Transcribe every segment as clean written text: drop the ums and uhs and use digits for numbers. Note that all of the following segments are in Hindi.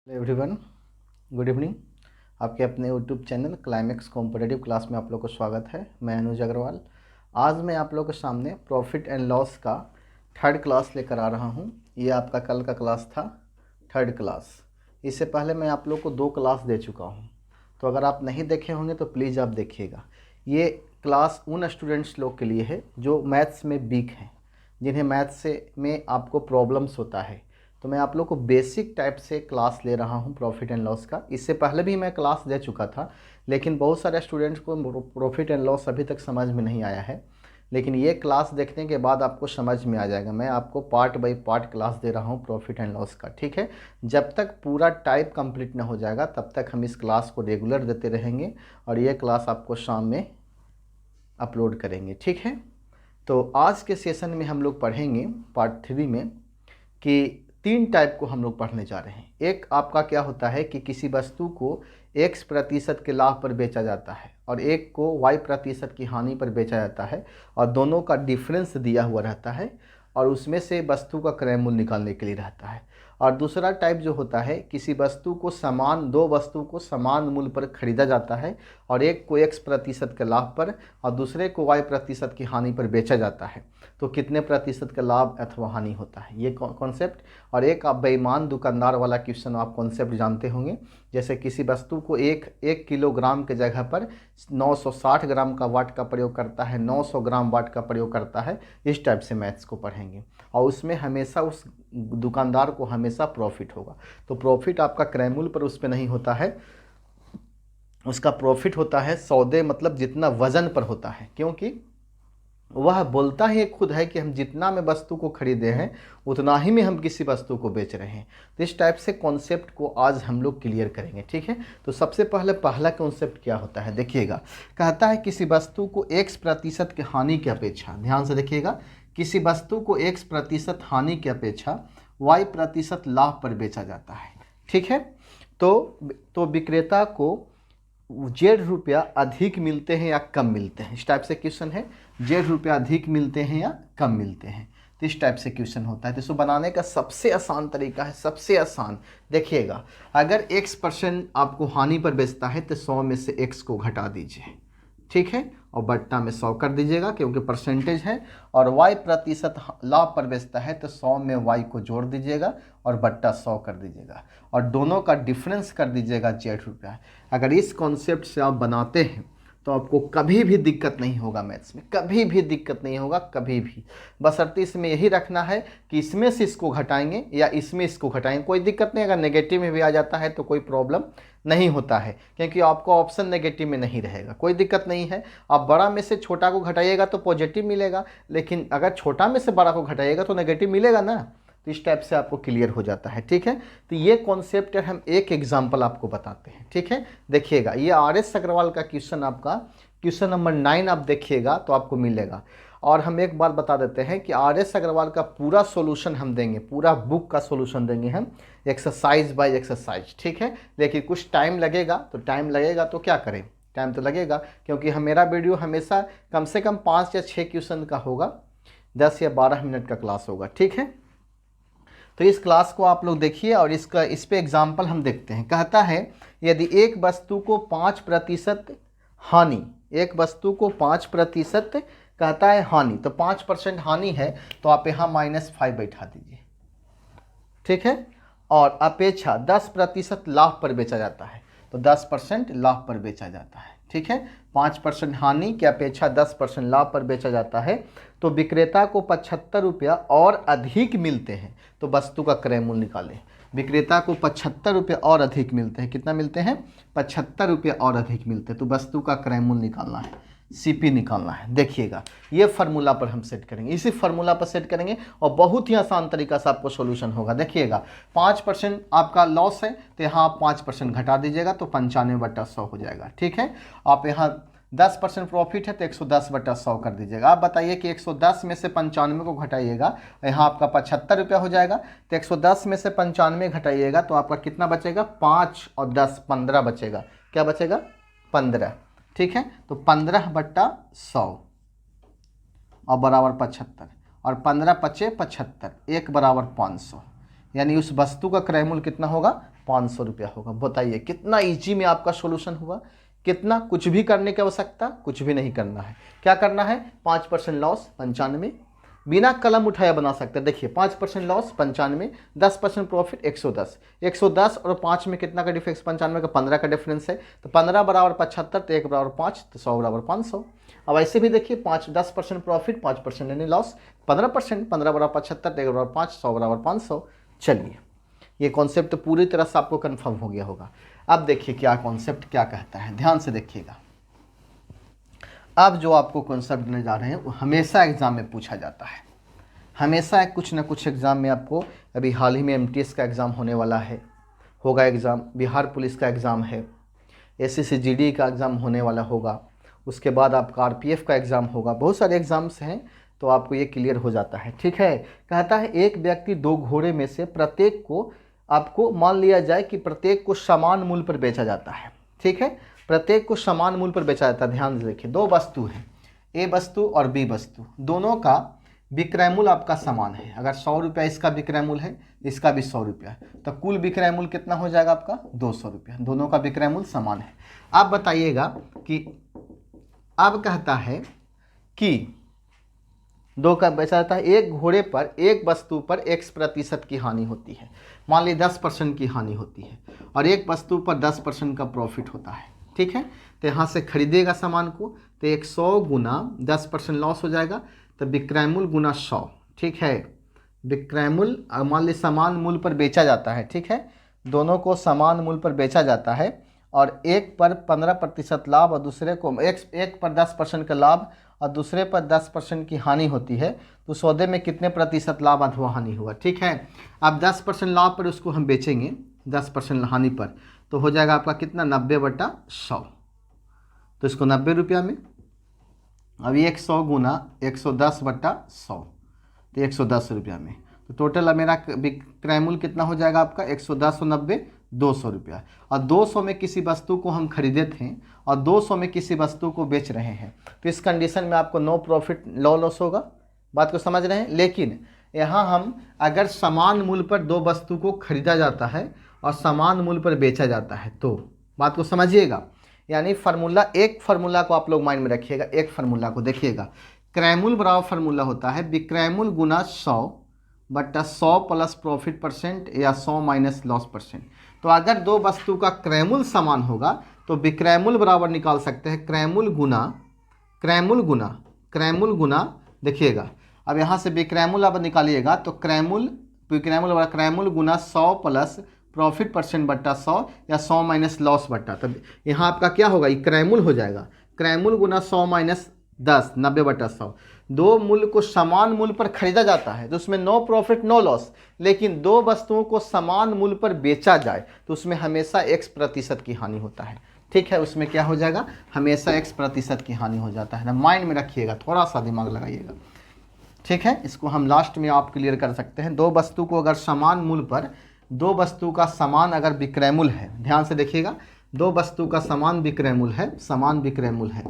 Hello everyone, good evening. आपके अपने YouTube channel climax competitive class में आप लोग को स्वागत है। मैं अनुज अग्रवाल। आज मैं आप लोगों के सामने प्रॉफिट एंड लॉस का थर्ड क्लास लेकर आ रहा हूं। ये आपका कल का क्लास था, थर्ड क्लास। इससे पहले मैं आप लोग को 2 क्लास दे चुका हूं, तो अगर आप नहीं देखे होंगे तो प्लीज़ आप देखिएगा। ये क्लास उन स्टूडेंट्स लोग के लिए है जो मैथ्स में वीक हैं, जिन्हें मैथ्स से में आपको प्रॉब्लम्स होता है। तो मैं आप लोग को बेसिक टाइप से क्लास ले रहा हूं प्रॉफिट एंड लॉस का। इससे पहले भी मैं क्लास दे चुका था, लेकिन बहुत सारे स्टूडेंट्स को प्रॉफिट एंड लॉस अभी तक समझ में नहीं आया है। लेकिन ये क्लास देखने के बाद आपको समझ में आ जाएगा। मैं आपको पार्ट बाय पार्ट क्लास दे रहा हूं प्रॉफिट एंड लॉस का, ठीक है। जब तक पूरा टाइप कंप्लीट ना हो जाएगा तब तक हम इस क्लास को रेगुलर देते रहेंगे, और ये क्लास आपको शाम में अपलोड करेंगे, ठीक है। तो आज के सेशन में हम लोग पढ़ेंगे पार्ट 3 में कि 3 टाइप को हम लोग पढ़ने जा रहे हैं। एक आपका क्या होता है कि किसी वस्तु को x% के लाभ पर बेचा जाता है और एक को y% की हानि पर बेचा जाता है, और दोनों का डिफरेंस दिया हुआ रहता है और उसमें से वस्तु का क्रय मूल्य निकालने के लिए रहता है। और दूसरा टाइप जो होता है, किसी वस्तु को दो वस्तु को समान मूल्य पर खरीदा जाता है और एक को x% के लाभ पर और दूसरे को y% की हानि पर बेचा जाता है, तो कितने प्रतिशत का लाभ अथवा हानि होता है, ये कॉन्सेप्ट। और एक आप बेईमान दुकानदार वाला क्वेश्चन आप कॉन्सेप्ट जानते होंगे। जैसे किसी वस्तु को एक किलोग्राम के जगह पर 960 ग्राम का वाट का प्रयोग करता है, 900 ग्राम वाट का प्रयोग करता है। इस टाइप से मैथ्स को पढ़ेंगे और उसमें हमेशा उस दुकानदार को हमेशा प्रॉफिट होगा। तो प्रॉफिट आपका क्रय मूल्य पर उस पर नहीं होता है, उसका प्रॉफिट होता है सौदे मतलब जितना वजन पर होता है, क्योंकि वह बोलता ही खुद है कि हम जितना में वस्तु को खरीदे हैं उतना ही में हम किसी वस्तु को बेच रहे हैं। तो इस टाइप से कॉन्सेप्ट को आज हम लोग क्लियर करेंगे, ठीक है। तो सबसे पहला कॉन्सेप्ट क्या होता है, देखिएगा। कहता है किसी वस्तु को x% की हानि की अपेक्षा, ध्यान से देखिएगा, किसी वस्तु को x% हानि की अपेक्षा y% लाभ पर बेचा जाता है, ठीक है। तो विक्रेता को ₹1 अधिक मिलते हैं या कम मिलते हैं, इस टाइप से क्वेश्चन है। ₹1 अधिक मिलते हैं या कम मिलते हैं, तो इस टाइप से क्वेश्चन होता है। तो इसको बनाने का सबसे आसान तरीका है, सबसे आसान, देखिएगा। अगर x% आपको हानि पर बेचता है तो 100 में से x को घटा दीजिए, ठीक है, और बट्टा में 100 कर दीजिएगा क्योंकि परसेंटेज है। और y% लाभ पर बेचता है तो 100 में y को जोड़ दीजिएगा और बट्टा 100 कर दीजिएगा और दोनों का डिफरेंस कर दीजिएगा ₹1। अगर इस कॉन्सेप्ट से आप बनाते हैं तो आपको कभी भी दिक्कत नहीं होगा मैथ्स में, कभी भी दिक्कत नहीं होगा, कभी भी। बशर्ते इसमें यही रखना है कि इसमें से इसको घटाएंगे या इसमें इसको घटाएंगे, कोई दिक्कत नहीं। अगर नेगेटिव में भी आ जाता है तो कोई प्रॉब्लम नहीं होता है, क्योंकि आपको ऑप्शन नेगेटिव में नहीं रहेगा, कोई दिक्कत नहीं है। आप बड़ा में से छोटा को घटाइएगा तो पॉजिटिव मिलेगा, लेकिन अगर छोटा में से बड़ा को घटाइएगा तो नेगेटिव मिलेगा ना। तो इस टाइप से आपको क्लियर हो जाता है, ठीक है। तो ये कॉन्सेप्ट हम एक एग्जांपल आपको बताते हैं, ठीक है। देखिएगा, ये RS अग्रवाल का क्वेश्चन, आपका क्वेश्चन नंबर 9 आप देखिएगा तो आपको मिलेगा। और हम एक बात बता देते हैं कि RS अग्रवाल का पूरा सॉल्यूशन हम देंगे, पूरा बुक का सॉल्यूशन देंगे हम एक्सरसाइज बाय एक्सरसाइज, ठीक है। लेकिन कुछ टाइम लगेगा, तो टाइम लगेगा तो क्या करें, टाइम तो लगेगा, क्योंकि मेरा वीडियो हमेशा कम से कम 5 या 6 क्वेश्चन का होगा, 10 या 12 मिनट का क्लास होगा, ठीक है। तो इस क्लास को आप लोग देखिए और इस पे एग्जाम्पल हम देखते हैं। कहता है यदि एक वस्तु को 5% हानि, एक वस्तु को 5% कहता है हानि, तो 5% हानि है तो आप यहाँ -5 बैठा दीजिए, ठीक है। और अपेक्षा 10% लाभ पर बेचा जाता है, तो 10% लाभ पर बेचा जाता है, ठीक है। 5% हानि की अपेक्षा 10% लाभ पर बेचा जाता है, तो विक्रेता को ₹75 और अधिक मिलते हैं, तो वस्तु का क्रय मूल्य निकालें। विक्रेता को ₹75 और अधिक मिलते हैं, कितना मिलते हैं, ₹75 और अधिक मिलते हैं, तो वस्तु का क्रय मूल्य निकालना है, CP निकालना है। देखिएगा, ये फार्मूला पर हम सेट करेंगे, इसी फार्मूला पर सेट करेंगे और बहुत ही आसान तरीका से आपको सॉल्यूशन होगा। देखिएगा, 5% आपका लॉस है तो यहाँ आप 5% घटा दीजिएगा तो 95/100 हो जाएगा, ठीक है। आप यहाँ 10% प्रॉफिट है तो 110/100 कर दीजिएगा। आप बताइए कि 110 में से 95 को घटाइएगा, यहाँ आपका ₹75 हो जाएगा, तो 110 में से 95 घटाइएगा तो आपका कितना बचेगा, 5 और 10 15 बचेगा। क्या बचेगा, 15, ठीक है। तो 15/100 और बराबर 75, और 15 × 5 = 75, 1 = 500, यानी उस वस्तु का क्रय मूल्य कितना होगा, 500 रुपया होगा। बताइए कितना इजी में आपका सोल्यूशन हुआ, कितना कुछ भी करने की आवश्यकता कुछ भी नहीं करना है। क्या करना है, 5% लॉस 95, बिना कलम उठाया बना सकते हैं। देखिए 5% लॉस 95, 10% प्रॉफिट 110, 110 और 5 में कितना का डिफरेंस, 95 का 15 का डिफरेंस है, तो 15 बराबर 75, तो 1 बराबर 5, तो 100 बराबर 500। अब ऐसे भी देखिए 10% प्रॉफिट 5% यानी लॉस, 15%, 15 बराबर 75, 1 बराबर 5, 100 बराबर 500। चलिए ये कॉन्सेप्ट पूरी तरह से आपको कन्फर्म हो गया होगा। अब देखिए क्या कॉन्सेप्ट क्या कहता है, ध्यान से देखिएगा। अब जो आपको कॉन्सेप्ट देने जा रहे हैं वो हमेशा एग्जाम में पूछा जाता है, हमेशा कुछ ना कुछ एग्ज़ाम में आपको, अभी हाल ही में MTS का एग्ज़ाम होने वाला है, होगा एग्ज़ाम, बिहार पुलिस का एग्ज़ाम है, SSC GD का एग्ज़ाम होने वाला होगा, उसके बाद आपका RPF का एग्ज़ाम होगा, बहुत सारे एग्ज़ाम्स हैं, तो आपको ये क्लियर हो जाता है। ठीक है, कहता है एक व्यक्ति 2 घोड़े में से प्रत्येक को, आपको मान लिया जाए कि प्रत्येक को समान मूल्य पर बेचा जाता है। ठीक है, प्रत्येक को समान मूल्य पर बेचा जाता है। ध्यान से देखिए, 2 वस्तु हैं, A वस्तु और B वस्तु, दोनों का विक्रय मूल्य आपका समान है। अगर 100 रुपया इसका विक्रय मूल्य है, इसका भी 100 रुपया, तो कुल विक्रय मूल्य कितना हो जाएगा आपका, 200 रुपया। दोनों का विक्रय मूल्य समान है। आप बताइएगा कि अब कहता है कि 2 का बेचा जाता है, एक घोड़े पर, एक वस्तु पर X% की हानि होती है, मान ली 10% की हानि होती है, और एक वस्तु पर 10% का प्रॉफिट होता है। ठीक है, तो यहाँ से खरीदेगा सामान को, तो 100 गुना 10% लॉस हो जाएगा, तो विक्रय मूल्य गुना 100। ठीक है, विक्रय मूल्य मान ली समान मूल्य पर बेचा जाता है। ठीक है, दोनों को समान मूल्य पर बेचा जाता है, और एक पर 15% लाभ और दूसरे को एक पर 10% का लाभ और दूसरे पर 10% की हानि होती है, तो सौदे में कितने प्रतिशत लाभ अथवा हानि हुआ। ठीक है, अब 10% लाभ पर उसको हम बेचेंगे, 10% हानि पर, तो हो जाएगा आपका कितना, 90/100, तो इसको 90 रुपया में। अब 100 गुना 110/100, तो 110 रुपया में, तो टोटल अब मेरा विक्रय मूल्य कितना हो जाएगा आपका, 110 और 90 200 रुपया। और 200 में किसी वस्तु को हम खरीदे थे और 200 में किसी वस्तु को बेच रहे हैं, तो इस कंडीशन में आपको नो प्रॉफिट नो लॉस होगा। बात को समझ रहे हैं। लेकिन यहाँ हम अगर समान मूल्य पर 2 वस्तु को खरीदा जाता है और समान मूल्य पर बेचा जाता है, तो बात को समझिएगा। यानी फार्मूला, एक फार्मूला को आप लोग माइंड में रखिएगा, एक फार्मूला को देखिएगा, क्रय मूल्य बराबर फार्मूला होता है विक्रय मूल्य गुना 100/100 प्लस प्रॉफिट परसेंट या 100 माइनस लॉस परसेंट। तो अगर 2 वस्तु का क्रय मूल्य समान होगा तो विक्रय मूल्य बराबर निकाल सकते हैं क्रय मूल्य गुना, देखिएगा अब यहाँ से विक्रय मूल्य अब निकालिएगा, तो विक्रय मूल्य गुना 100 प्लस प्रॉफिट परसेंट बट्टा 100 या 100 माइनस लॉस बट्टा, तब यहाँ आपका क्या होगा, ये क्रय मूल्य हो जाएगा, क्रय मूल्य गुना 100 माइनस 10, 90/100। 2 मूल्य को समान मूल्य पर खरीदा जाता है तो उसमें नो प्रॉफिट नो लॉस, लेकिन 2 वस्तुओं को समान मूल्य पर बेचा जाए तो उसमें हमेशा X% की हानि होता है। ठीक है, उसमें क्या हो जाएगा, हमेशा X% की हानि हो जाता है ना। माइंड में रखिएगा, थोड़ा सा दिमाग लगाइएगा। ठीक है, इसको हम लास्ट में आप क्लियर कर सकते हैं। 2 वस्तु को अगर समान मूल्य पर, 2 वस्तु का समान अगर विक्रय मूल्य है, ध्यान से देखिएगा, 2 वस्तु का समान विक्रय मूल्य है,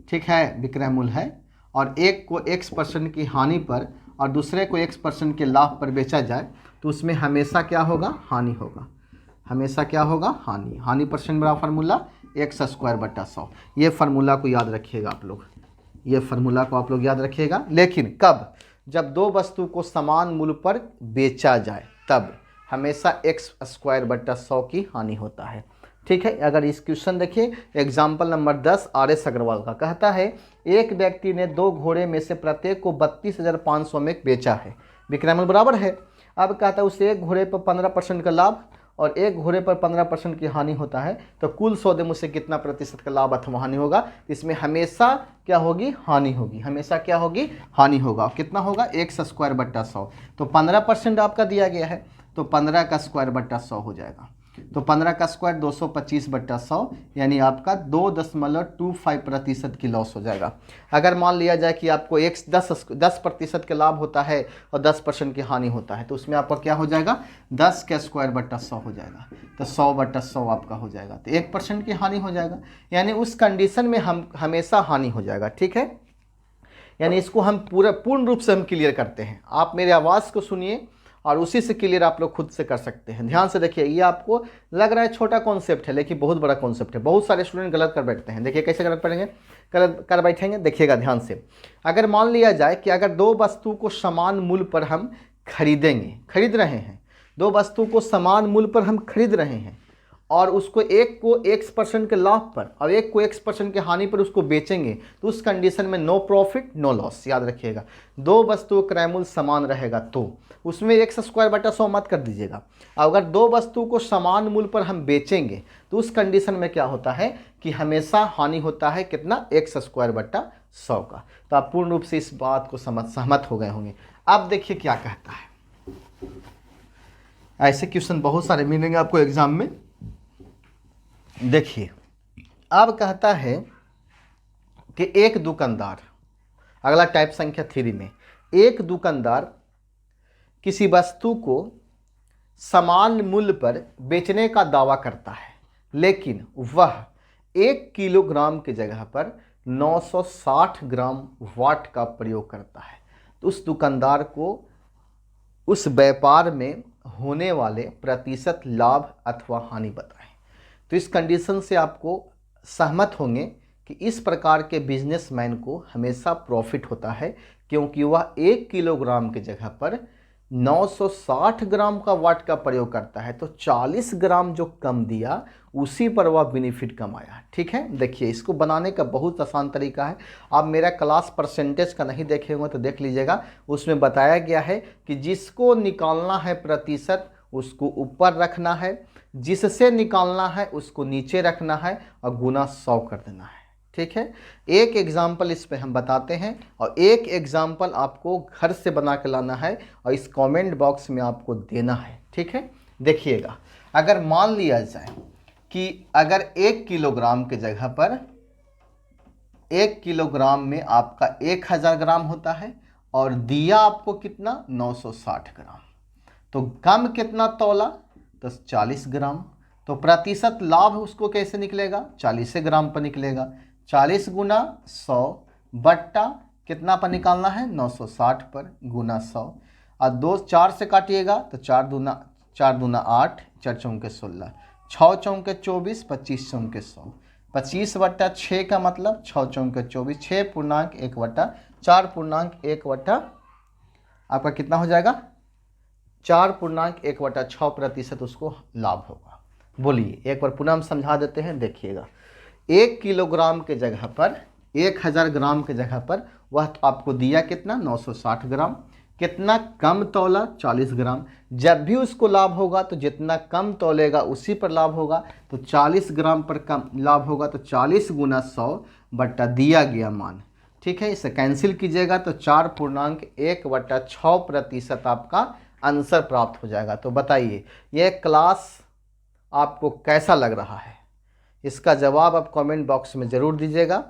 ठीक है, विक्रय मूल्य है, और एक को X% की हानि पर और दूसरे को X% के लाभ पर बेचा जाए तो उसमें हमेशा क्या होगा, हानि होगा, हमेशा क्या होगा, हानि परसेंट बराबर फार्मूला X²/100। ये फार्मूला को याद रखिएगा आप लोग, ये फार्मूला को आप लोग याद रखिएगा। लेकिन कब, जब 2 वस्तु को समान मूल्य पर बेचा जाए तब हमेशा X²/100 की हानि होता है। ठीक है, अगर इस क्वेश्चन देखिए, एग्जाम्पल नंबर 10 RS अग्रवाल का, कहता है एक व्यक्ति ने 2 घोड़े में से प्रत्येक को 32,500 में बेचा है, विक्रय मूल्य बराबर है। अब कहता है उसे एक घोड़े पर 15% का लाभ और एक घोड़े पर 15% की हानि होता है, तो कुल सौदे में से कितना प्रतिशत का लाभ अथवा हानि होगा, इसमें हमेशा क्या होगी, हानि होगी, हमेशा क्या होगी, हानि होगा। कितना होगा, X²/100, तो 15% आपका दिया गया है, तो 15 का स्क्वायर/100 हो जाएगा, तो 15 का स्क्वायर 225/100, यानी आपका 2.25% की लॉस हो जाएगा। अगर मान लिया जाए कि आपको 10% का लाभ होता है और 10% की हानि होता है, तो उसमें आपका क्या हो जाएगा, 10 का स्क्वायर/100 हो जाएगा, तो 100/100 आपका हो जाएगा, तो 1% की हानि हो जाएगा। यानी उस कंडीशन में हम हमेशा हानि हो जाएगा। ठीक है, यानी इसको हम पूर्ण रूप से हम क्लियर करते हैं। आप मेरे आवाज़ को सुनिए और उसी से क्लियर आप लोग खुद से कर सकते हैं। ध्यान से देखिए, ये आपको लग रहा है छोटा कॉन्सेप्ट है लेकिन बहुत बड़ा कॉन्सेप्ट है। बहुत सारे स्टूडेंट गलत कर बैठते हैं। देखिए कैसे गलत पढ़ेंगे, कर बैठेंगे। देखिएगा ध्यान से, अगर मान लिया जाए कि अगर दो वस्तु को समान मूल्य पर हम खरीद रहे हैं, दो वस्तु को समान मूल्य पर हम खरीद रहे हैं और उसको एक को x% के लाभ पर और एक को x% के हानि पर उसको बेचेंगे, तो उस कंडीशन में नो प्रॉफिट नो लॉस। याद रखिएगा, दो वस्तुओं का क्रय मूल्य समान रहेगा तो उसमें x²/100 मत कर दीजिएगा। अगर दो वस्तु को समान मूल्य पर हम बेचेंगे तो उस कंडीशन में क्या होता है कि हमेशा हानि होता है कितना, x²/100 का। तो आप पूर्ण रूप से इस बात को सहमत हो गए होंगे। अब देखिए क्या कहता है, ऐसे क्वेश्चन बहुत सारे मिलेंगे आपको एग्जाम में। देखिए अब कहता है कि एक दुकानदार, अगला टाइप संख्या 3 में, एक दुकानदार किसी वस्तु को समान मूल्य पर बेचने का दावा करता है लेकिन वह 1 किलोग्राम की जगह पर 960 ग्राम वाट का प्रयोग करता है। तो उस दुकानदार को उस व्यापार में होने वाले प्रतिशत लाभ अथवा हानि बताएं। तो इस कंडीशन से आपको सहमत होंगे कि इस प्रकार के बिजनेसमैन को हमेशा प्रॉफिट होता है क्योंकि वह 1 किलोग्राम की जगह पर 960 ग्राम का वाट का प्रयोग करता है, तो 40 ग्राम जो कम दिया उसी पर वह बेनिफिट कमाया। ठीक है, देखिए इसको बनाने का बहुत आसान तरीका है। आप मेरा क्लास परसेंटेज का नहीं देखे होंगे तो देख लीजिएगा, उसमें बताया गया है कि जिसको निकालना है प्रतिशत उसको ऊपर रखना है, जिससे निकालना है उसको नीचे रखना है और गुना 100 कर देना है। ठीक है, एक एग्जाम्पल इस पे हम बताते हैं और एक एग्जाम्पल आपको घर से बना के लाना है और इस कमेंट बॉक्स में आपको देना है। ठीक है, देखिएगा, अगर मान लिया जाए कि अगर 1 किलोग्राम के जगह पर 1 किलोग्राम में आपका 1000 ग्राम होता है और दिया आपको कितना, 960 ग्राम, तो कम कितना तौला, तो 40 ग्राम। तो प्रतिशत लाभ उसको कैसे निकलेगा, 40 ग्राम पर निकलेगा। 40 गुना 100 बट्टा कितना पर निकालना है, 960 पर गुना 100 और 4 से काटिएगा तो 4 दूना 8, 4 चौके 16, 6 चौके 24, 25 चौके 100, 25/6 का मतलब 6 चौके 24, 6.1/4.1/, आपका कितना हो जाएगा, 4.1/6% उसको लाभ होगा। बोलिए एक बार पुनः हम समझा देते हैं। देखिएगा, 1 किलोग्राम के जगह पर 1000 ग्राम के जगह पर वह तो आपको दिया कितना, 960 ग्राम, कितना कम तौला, 40 ग्राम। जब भी उसको लाभ होगा तो जितना कम तौलेगा उसी पर लाभ होगा, तो 40 ग्राम पर कम लाभ होगा तो 40 गुना 100 बट्टा दिया गया मान। ठीक है, इसे कैंसिल कीजिएगा तो 4.1/6% आपका आंसर प्राप्त हो जाएगा। तो बताइए यह क्लास आपको कैसा लग रहा है, इसका जवाब आप कमेंट बॉक्स में ज़रूर दीजिएगा।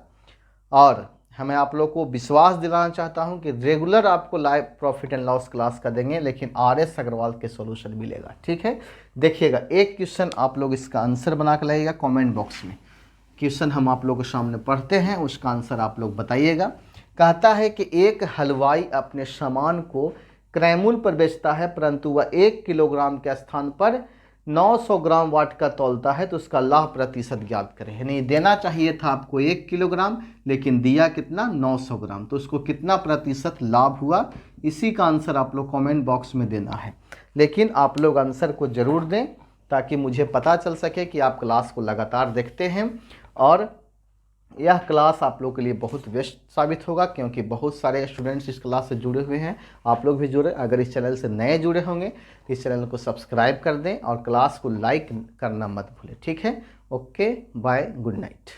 और हमें आप लोग को विश्वास दिलाना चाहता हूं कि रेगुलर आपको live profit and loss class का देंगे, लेकिन RS अग्रवाल के सॉल्यूशन मिलेगा। ठीक है, देखिएगा एक क्वेश्चन आप लोग इसका आंसर बना के लाइएगा कमेंट बॉक्स में। क्वेश्चन हम आप लोगों के सामने पढ़ते हैं, उसका आंसर आप लोग बताइएगा। कहता है कि एक हलवाई अपने सामान को क्रय मूल्य पर बेचता है परंतु वह 1 किलोग्राम के स्थान पर 900 ग्राम वाट का तौलता है, तो उसका लाभ प्रतिशत ज्ञात करें। नहीं देना चाहिए था आपको 1 किलोग्राम, लेकिन दिया कितना, 900 ग्राम, तो उसको कितना प्रतिशत लाभ हुआ, इसी का आंसर आप लोग कमेंट बॉक्स में देना है। लेकिन आप लोग आंसर को ज़रूर दें ताकि मुझे पता चल सके कि आप क्लास को लगातार देखते हैं। और यह क्लास आप लोग के लिए बहुत बेस्ट साबित होगा क्योंकि बहुत सारे स्टूडेंट्स इस क्लास से जुड़े हुए हैं। आप लोग भी जुड़े, अगर इस चैनल से नए जुड़े होंगे तो इस चैनल को सब्सक्राइब कर दें और क्लास को लाइक करना मत भूलें। ठीक है, ओके, बाय, गुड नाइट।